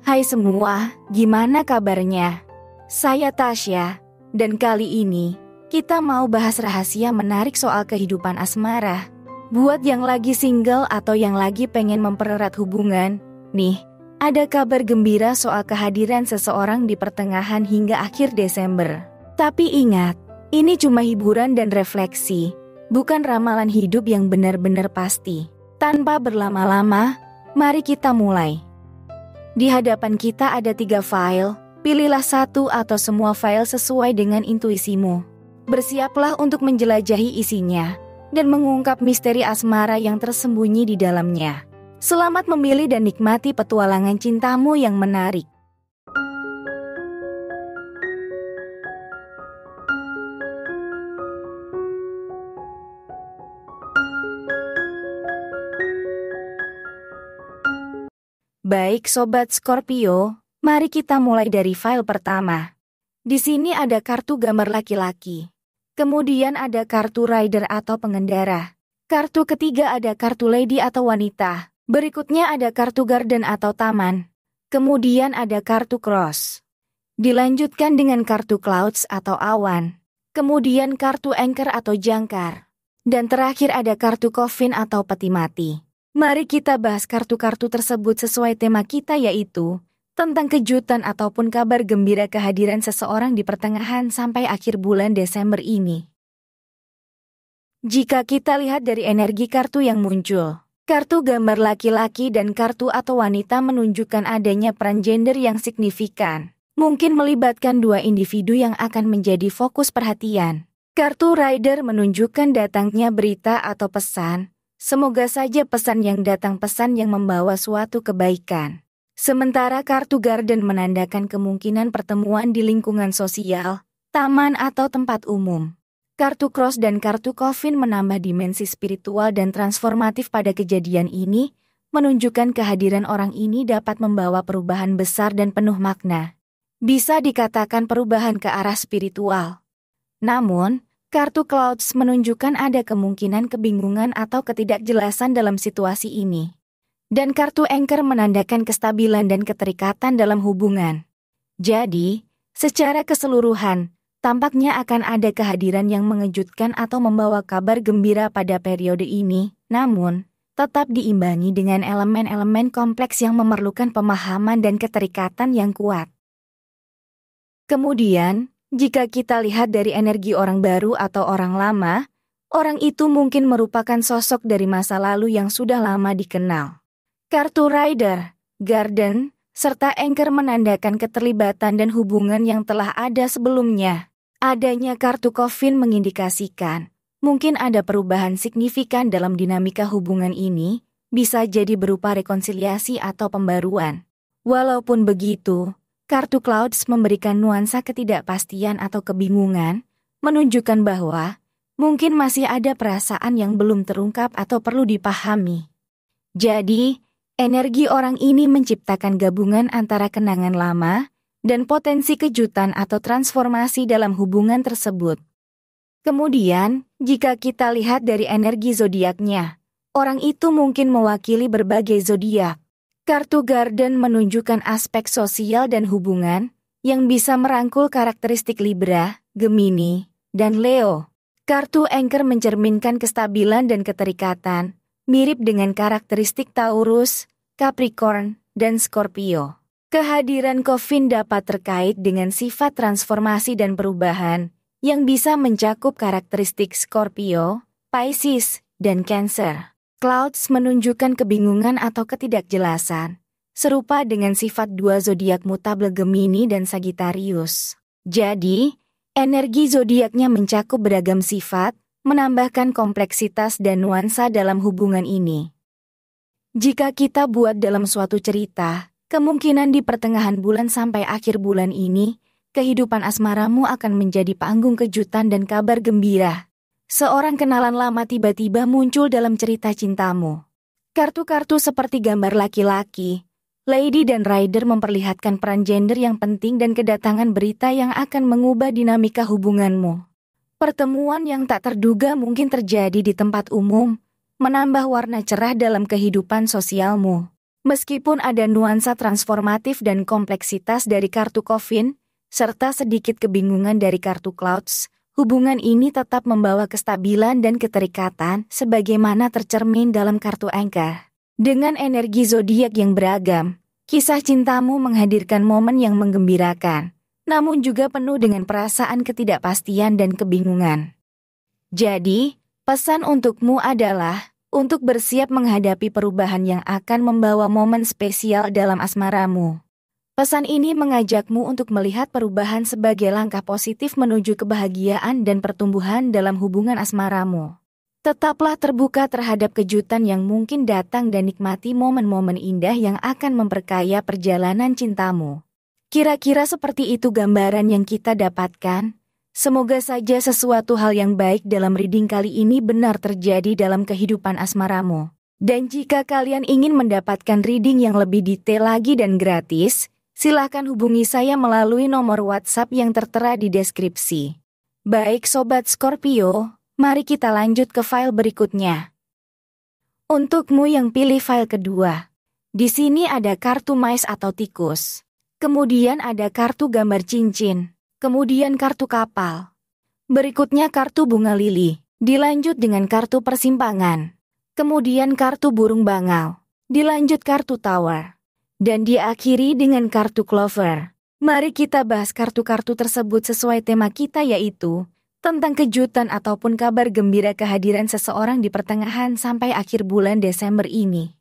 Hai semua, gimana kabarnya? Saya Tasya, dan kali ini kita mau bahas rahasia menarik soal kehidupan asmara. Buat yang lagi single atau yang lagi pengen mempererat hubungan, nih, ada kabar gembira soal kehadiran seseorang di pertengahan hingga akhir Desember. Tapi ingat, ini cuma hiburan dan refleksi, bukan ramalan hidup yang benar-benar pasti. Tanpa berlama-lama, mari kita mulai. Di hadapan kita ada 3 file, pilihlah satu atau semua file sesuai dengan intuisimu. Bersiaplah untuk menjelajahi isinya, dan mengungkap misteri asmara yang tersembunyi di dalamnya. Selamat memilih dan nikmati petualangan cintamu yang menarik. Baik Sobat Scorpio, mari kita mulai dari file pertama. Di sini ada kartu gambar laki-laki. Kemudian ada kartu rider atau pengendara. Kartu ketiga ada kartu lady atau wanita. Berikutnya ada kartu garden atau taman. Kemudian ada kartu cross. Dilanjutkan dengan kartu clouds atau awan. Kemudian kartu anchor atau jangkar. Dan terakhir ada kartu coffin atau peti mati. Mari kita bahas kartu-kartu tersebut sesuai tema kita, yaitu tentang kejutan ataupun kabar gembira kehadiran seseorang di pertengahan sampai akhir bulan Desember ini. Jika kita lihat dari energi kartu yang muncul, kartu gambar laki-laki dan kartu atau wanita menunjukkan adanya peran gender yang signifikan. Mungkin melibatkan 2 individu yang akan menjadi fokus perhatian. Kartu rider menunjukkan datangnya berita atau pesan. Semoga saja pesan yang datang pesan yang membawa suatu kebaikan. Sementara kartu garden menandakan kemungkinan pertemuan di lingkungan sosial, taman atau tempat umum. Kartu cross dan kartu coffin menambah dimensi spiritual dan transformatif pada kejadian ini, menunjukkan kehadiran orang ini dapat membawa perubahan besar dan penuh makna. Bisa dikatakan perubahan ke arah spiritual. Namun, kartu clouds menunjukkan ada kemungkinan kebingungan atau ketidakjelasan dalam situasi ini. Dan kartu anchor menandakan kestabilan dan keterikatan dalam hubungan. Jadi, secara keseluruhan, tampaknya akan ada kehadiran yang mengejutkan atau membawa kabar gembira pada periode ini, namun, tetap diimbangi dengan elemen-elemen kompleks yang memerlukan pemahaman dan keterikatan yang kuat. Kemudian, jika kita lihat dari energi orang baru atau orang lama, orang itu mungkin merupakan sosok dari masa lalu yang sudah lama dikenal. Kartu rider, garden, serta anchor menandakan keterlibatan dan hubungan yang telah ada sebelumnya. Adanya kartu coffin mengindikasikan, mungkin ada perubahan signifikan dalam dinamika hubungan ini, bisa jadi berupa rekonsiliasi atau pembaruan. Walaupun begitu, kartu clouds memberikan nuansa ketidakpastian atau kebingungan, menunjukkan bahwa mungkin masih ada perasaan yang belum terungkap atau perlu dipahami. Jadi, energi orang ini menciptakan gabungan antara kenangan lama dan potensi kejutan atau transformasi dalam hubungan tersebut. Kemudian, jika kita lihat dari energi zodiaknya, orang itu mungkin mewakili berbagai zodiak. Kartu garden menunjukkan aspek sosial dan hubungan yang bisa merangkul karakteristik Libra, Gemini, dan Leo. Kartu anchor mencerminkan kestabilan dan keterikatan, mirip dengan karakteristik Taurus, Capricorn, dan Scorpio. Kehadiran coffin dapat terkait dengan sifat transformasi dan perubahan yang bisa mencakup karakteristik Scorpio, Pisces, dan Cancer. Clouds menunjukkan kebingungan atau ketidakjelasan, serupa dengan sifat 2 zodiak mutable Gemini dan Sagittarius. Jadi, energi zodiaknya mencakup beragam sifat, menambahkan kompleksitas dan nuansa dalam hubungan ini. Jika kita buat dalam suatu cerita, kemungkinan di pertengahan bulan sampai akhir bulan ini, kehidupan asmaramu akan menjadi panggung kejutan dan kabar gembira. Seorang kenalan lama tiba-tiba muncul dalam cerita cintamu. Kartu-kartu seperti gambar laki-laki, lady dan rider memperlihatkan peran gender yang penting dan kedatangan berita yang akan mengubah dinamika hubunganmu. Pertemuan yang tak terduga mungkin terjadi di tempat umum, menambah warna cerah dalam kehidupan sosialmu. Meskipun ada nuansa transformatif dan kompleksitas dari kartu Coffin, serta sedikit kebingungan dari kartu Clouds, hubungan ini tetap membawa kestabilan dan keterikatan sebagaimana tercermin dalam kartu Anchor. Dengan energi zodiak yang beragam, kisah cintamu menghadirkan momen yang menggembirakan, namun juga penuh dengan perasaan ketidakpastian dan kebingungan. Jadi, pesan untukmu adalah untuk bersiap menghadapi perubahan yang akan membawa momen spesial dalam asmaramu. Pesan ini mengajakmu untuk melihat perubahan sebagai langkah positif menuju kebahagiaan dan pertumbuhan dalam hubungan asmaramu. Tetaplah terbuka terhadap kejutan yang mungkin datang dan nikmati momen-momen indah yang akan memperkaya perjalanan cintamu. Kira-kira seperti itu gambaran yang kita dapatkan. Semoga saja sesuatu hal yang baik dalam reading kali ini benar terjadi dalam kehidupan asmaramu. Dan jika kalian ingin mendapatkan reading yang lebih detail lagi dan gratis, silakan hubungi saya melalui nomor WhatsApp yang tertera di deskripsi. Baik Sobat Scorpio, mari kita lanjut ke file berikutnya. Untukmu yang pilih file kedua, di sini ada kartu mais atau tikus. Kemudian ada kartu gambar cincin, kemudian kartu kapal. Berikutnya kartu bunga lili, dilanjut dengan kartu persimpangan. Kemudian kartu burung bangau, dilanjut kartu tower. Dan diakhiri dengan kartu clover. Mari kita bahas kartu-kartu tersebut sesuai tema kita yaitu tentang kejutan ataupun kabar gembira kehadiran seseorang di pertengahan sampai akhir bulan Desember ini.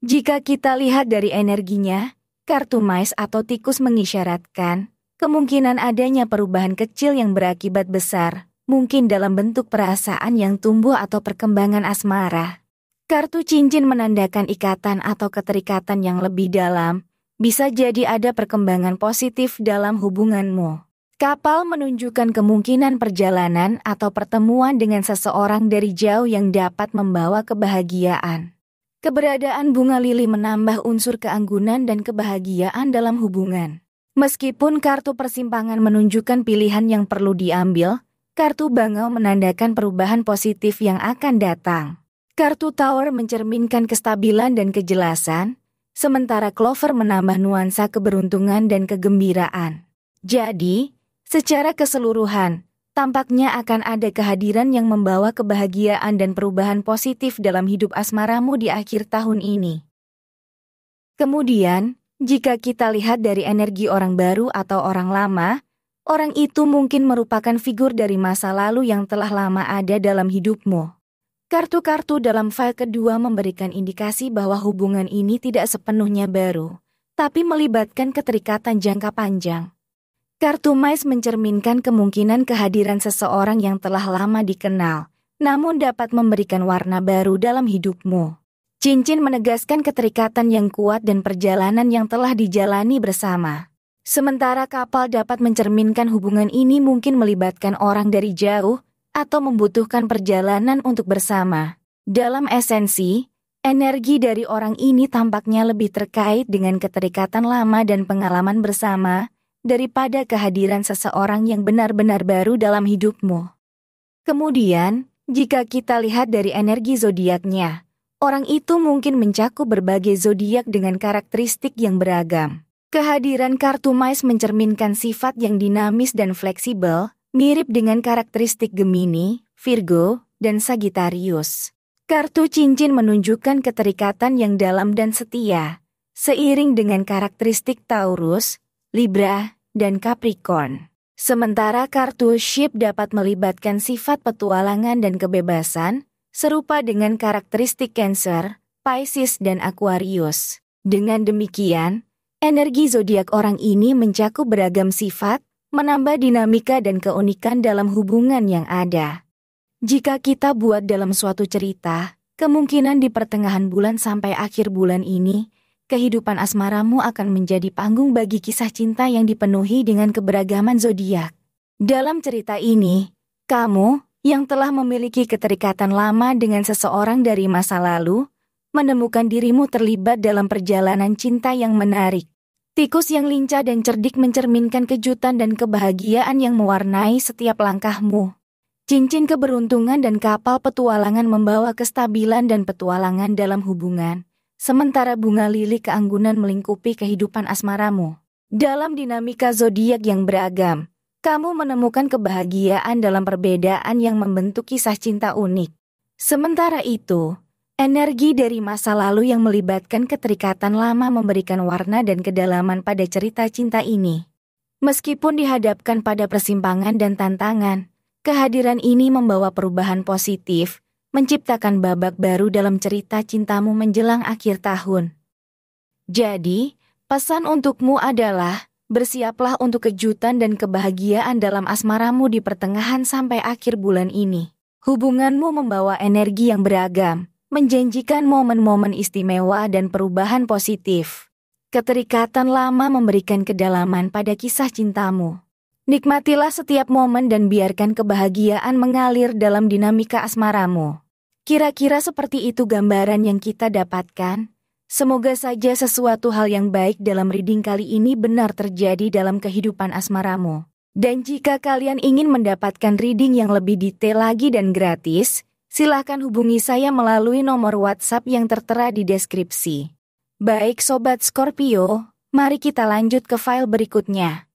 Jika kita lihat dari energinya, kartu mais atau tikus mengisyaratkan kemungkinan adanya perubahan kecil yang berakibat besar, mungkin dalam bentuk perasaan yang tumbuh atau perkembangan asmara. Kartu cincin menandakan ikatan atau keterikatan yang lebih dalam, bisa jadi ada perkembangan positif dalam hubunganmu. Kapal menunjukkan kemungkinan perjalanan atau pertemuan dengan seseorang dari jauh yang dapat membawa kebahagiaan. Keberadaan bunga lili menambah unsur keanggunan dan kebahagiaan dalam hubungan. Meskipun kartu persimpangan menunjukkan pilihan yang perlu diambil, kartu bangau menandakan perubahan positif yang akan datang. Kartu tower mencerminkan kestabilan dan kejelasan, sementara clover menambah nuansa keberuntungan dan kegembiraan. Jadi, secara keseluruhan, tampaknya akan ada kehadiran yang membawa kebahagiaan dan perubahan positif dalam hidup asmaramu di akhir tahun ini. Kemudian, jika kita lihat dari energi orang baru atau orang lama, orang itu mungkin merupakan figur dari masa lalu yang telah lama ada dalam hidupmu. Kartu-kartu dalam file kedua memberikan indikasi bahwa hubungan ini tidak sepenuhnya baru, tapi melibatkan keterikatan jangka panjang. Kartu mais mencerminkan kemungkinan kehadiran seseorang yang telah lama dikenal, namun dapat memberikan warna baru dalam hidupmu. Cincin menegaskan keterikatan yang kuat dan perjalanan yang telah dijalani bersama. Sementara kapal dapat mencerminkan hubungan ini mungkin melibatkan orang dari jauh, atau membutuhkan perjalanan untuk bersama. Dalam esensi, energi dari orang ini tampaknya lebih terkait dengan keterikatan lama dan pengalaman bersama, daripada kehadiran seseorang yang benar-benar baru dalam hidupmu. Kemudian, jika kita lihat dari energi zodiaknya, orang itu mungkin mencakup berbagai zodiak dengan karakteristik yang beragam. Kehadiran kartu mais mencerminkan sifat yang dinamis dan fleksibel, mirip dengan karakteristik Gemini, Virgo, dan Sagittarius. Kartu cincin menunjukkan keterikatan yang dalam dan setia, seiring dengan karakteristik Taurus, Libra, dan Capricorn. Sementara kartu ship dapat melibatkan sifat petualangan dan kebebasan, serupa dengan karakteristik Cancer, Pisces, dan Aquarius. Dengan demikian, energi zodiak orang ini mencakup beragam sifat, menambah dinamika dan keunikan dalam hubungan yang ada. Jika kita buat dalam suatu cerita, kemungkinan di pertengahan bulan sampai akhir bulan ini, kehidupan asmaramu akan menjadi panggung bagi kisah cinta yang dipenuhi dengan keberagaman zodiak. Dalam cerita ini, kamu, yang telah memiliki keterikatan lama dengan seseorang dari masa lalu, menemukan dirimu terlibat dalam perjalanan cinta yang menarik. Tikus yang lincah dan cerdik mencerminkan kejutan dan kebahagiaan yang mewarnai setiap langkahmu. Cincin keberuntungan dan kapal petualangan membawa kestabilan dan petualangan dalam hubungan. sementara bunga lili keanggunan melingkupi kehidupan asmaramu. Dalam dinamika zodiak yang beragam, kamu menemukan kebahagiaan dalam perbedaan yang membentuk kisah cinta unik. Sementara itu, energi dari masa lalu yang melibatkan keterikatan lama memberikan warna dan kedalaman pada cerita cinta ini. Meskipun dihadapkan pada persimpangan dan tantangan, kehadiran ini membawa perubahan positif, menciptakan babak baru dalam cerita cintamu menjelang akhir tahun. Jadi, pesan untukmu adalah, bersiaplah untuk kejutan dan kebahagiaan dalam asmaramu di pertengahan sampai akhir bulan ini. Hubunganmu membawa energi yang beragam, menjanjikan momen-momen istimewa dan perubahan positif. Keterikatan lama memberikan kedalaman pada kisah cintamu. Nikmatilah setiap momen dan biarkan kebahagiaan mengalir dalam dinamika asmaramu. Kira-kira seperti itu gambaran yang kita dapatkan. Semoga saja sesuatu hal yang baik dalam reading kali ini benar terjadi dalam kehidupan asmaramu. Dan jika kalian ingin mendapatkan reading yang lebih detail lagi dan gratis, silakan hubungi saya melalui nomor WhatsApp yang tertera di deskripsi. Baik Sobat Scorpio, mari kita lanjut ke file berikutnya.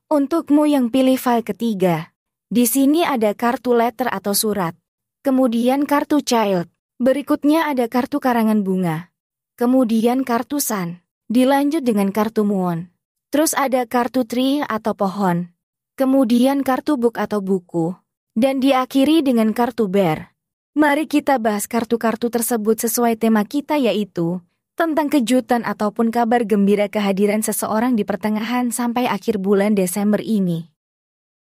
Untukmu yang pilih file ketiga, di sini ada kartu letter atau surat, kemudian kartu child, berikutnya ada kartu karangan bunga. Kemudian kartu sun, dilanjut dengan kartu moon. Terus ada kartu tree atau pohon. Kemudian kartu book atau buku. Dan diakhiri dengan kartu bear. Mari kita bahas kartu-kartu tersebut sesuai tema kita yaitu tentang kejutan ataupun kabar gembira kehadiran seseorang di pertengahan sampai akhir bulan Desember ini.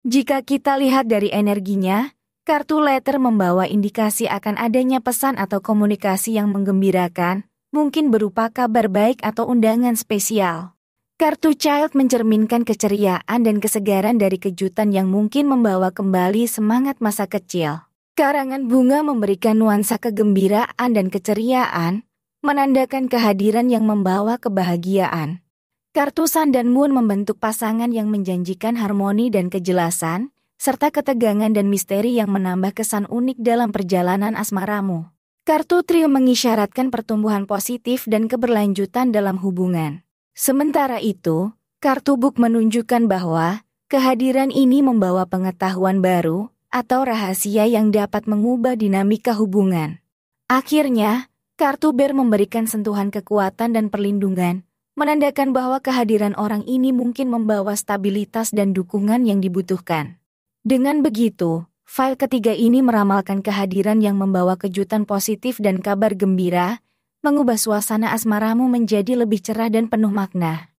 Jika kita lihat dari energinya, kartu letter membawa indikasi akan adanya pesan atau komunikasi yang menggembirakan, mungkin berupa kabar baik atau undangan spesial. Kartu child mencerminkan keceriaan dan kesegaran dari kejutan yang mungkin membawa kembali semangat masa kecil. Karangan bunga memberikan nuansa kegembiraan dan keceriaan, menandakan kehadiran yang membawa kebahagiaan. Kartu sun dan moon membentuk pasangan yang menjanjikan harmoni dan kejelasan, serta ketegangan dan misteri yang menambah kesan unik dalam perjalanan asmaramu. Kartu trio mengisyaratkan pertumbuhan positif dan keberlanjutan dalam hubungan. Sementara itu, kartu book menunjukkan bahwa kehadiran ini membawa pengetahuan baru atau rahasia yang dapat mengubah dinamika hubungan. Akhirnya, kartu bear memberikan sentuhan kekuatan dan perlindungan, menandakan bahwa kehadiran orang ini mungkin membawa stabilitas dan dukungan yang dibutuhkan. Dengan begitu, file ketiga ini meramalkan kehadiran yang membawa kejutan positif dan kabar gembira, mengubah suasana asmaramu menjadi lebih cerah dan penuh makna.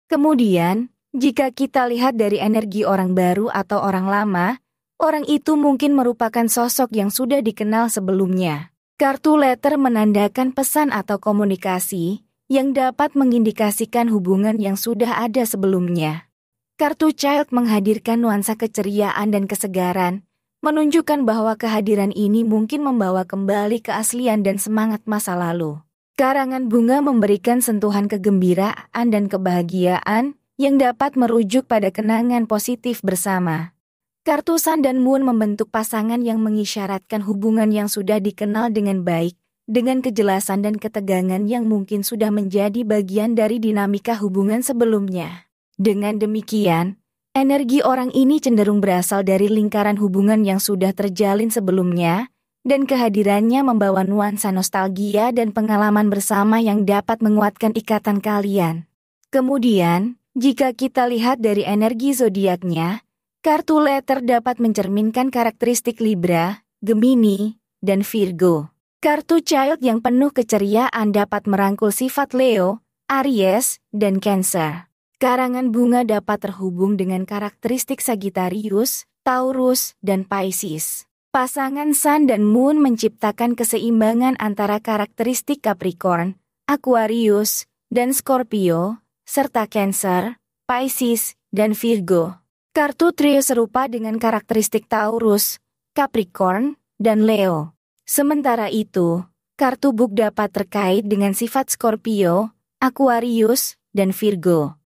Kemudian, jika kita lihat dari energi orang baru atau orang lama, orang itu mungkin merupakan sosok yang sudah dikenal sebelumnya. Kartu letter menandakan pesan atau komunikasi yang dapat mengindikasikan hubungan yang sudah ada sebelumnya. Kartu child menghadirkan nuansa keceriaan dan kesegaran, menunjukkan bahwa kehadiran ini mungkin membawa kembali keaslian dan semangat masa lalu. Karangan bunga memberikan sentuhan kegembiraan dan kebahagiaan yang dapat merujuk pada kenangan positif bersama. Kartu sun dan moon membentuk pasangan yang mengisyaratkan hubungan yang sudah dikenal dengan baik, dengan kejelasan dan ketegangan yang mungkin sudah menjadi bagian dari dinamika hubungan sebelumnya. Dengan demikian, energi orang ini cenderung berasal dari lingkaran hubungan yang sudah terjalin sebelumnya, dan kehadirannya membawa nuansa nostalgia dan pengalaman bersama yang dapat menguatkan ikatan kalian. Kemudian, jika kita lihat dari energi zodiaknya, kartu letter dapat mencerminkan karakteristik Libra, Gemini, dan Virgo. Kartu child yang penuh keceriaan dapat merangkul sifat Leo, Aries, dan Cancer. Karangan bunga dapat terhubung dengan karakteristik Sagittarius, Taurus, dan Pisces. Pasangan sun dan moon menciptakan keseimbangan antara karakteristik Capricorn, Aquarius, dan Scorpio, serta Cancer, Pisces, dan Virgo. Kartu trio serupa dengan karakteristik Taurus, Capricorn, dan Leo. Sementara itu, kartu book dapat terkait dengan sifat Scorpio, Aquarius, dan Virgo.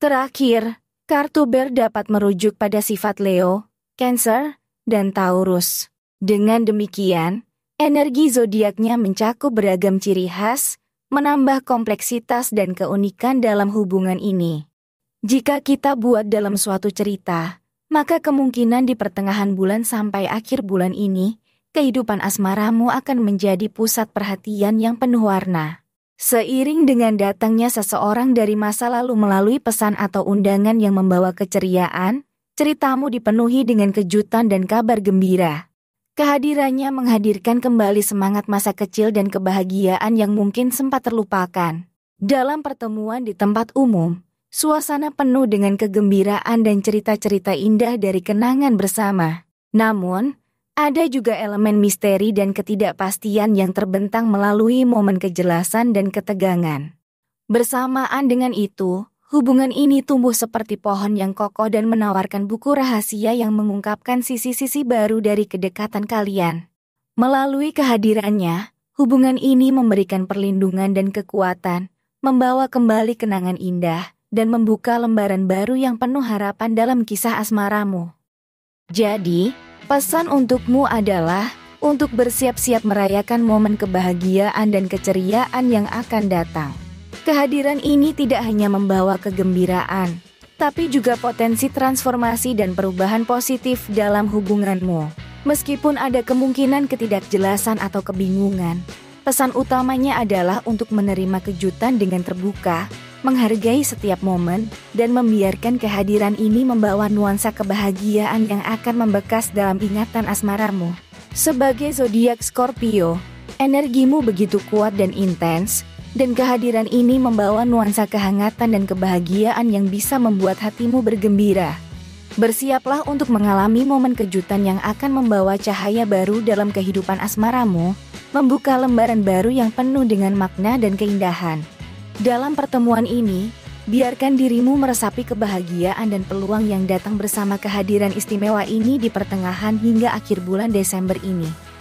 Terakhir, kartu bear dapat merujuk pada sifat Leo, Cancer, dan Taurus. Dengan demikian, energi zodiaknya mencakup beragam ciri khas, menambah kompleksitas dan keunikan dalam hubungan ini. Jika kita buat dalam suatu cerita, maka kemungkinan di pertengahan bulan sampai akhir bulan ini, kehidupan asmaramu akan menjadi pusat perhatian yang penuh warna. Seiring dengan datangnya seseorang dari masa lalu melalui pesan atau undangan yang membawa keceriaan, ceritamu dipenuhi dengan kejutan dan kabar gembira. Kehadirannya menghadirkan kembali semangat masa kecil dan kebahagiaan yang mungkin sempat terlupakan. Dalam pertemuan di tempat umum, suasana penuh dengan kegembiraan dan cerita-cerita indah dari kenangan bersama. Namun, ada juga elemen misteri dan ketidakpastian yang terbentang melalui momen kejelasan dan ketegangan. Bersamaan dengan itu, hubungan ini tumbuh seperti pohon yang kokoh dan menawarkan buku rahasia yang mengungkapkan sisi-sisi baru dari kedekatan kalian. Melalui kehadirannya, hubungan ini memberikan perlindungan dan kekuatan, membawa kembali kenangan indah, dan membuka lembaran baru yang penuh harapan dalam kisah asmaramu. Jadi, pesan untukmu adalah untuk bersiap-siap merayakan momen kebahagiaan dan keceriaan yang akan datang. Kehadiran ini tidak hanya membawa kegembiraan, tapi juga potensi transformasi dan perubahan positif dalam hubunganmu. Meskipun ada kemungkinan ketidakjelasan atau kebingungan, pesan utamanya adalah untuk menerima kejutan dengan terbuka, menghargai setiap momen, dan membiarkan kehadiran ini membawa nuansa kebahagiaan yang akan membekas dalam ingatan asmaramu. Sebagai zodiak Scorpio, energimu begitu kuat dan intens, dan kehadiran ini membawa nuansa kehangatan dan kebahagiaan yang bisa membuat hatimu bergembira. Bersiaplah untuk mengalami momen kejutan yang akan membawa cahaya baru dalam kehidupan asmaramu, membuka lembaran baru yang penuh dengan makna dan keindahan. Dalam pertemuan ini, biarkan dirimu meresapi kebahagiaan dan peluang yang datang bersama kehadiran istimewa ini di pertengahan hingga akhir bulan Desember ini.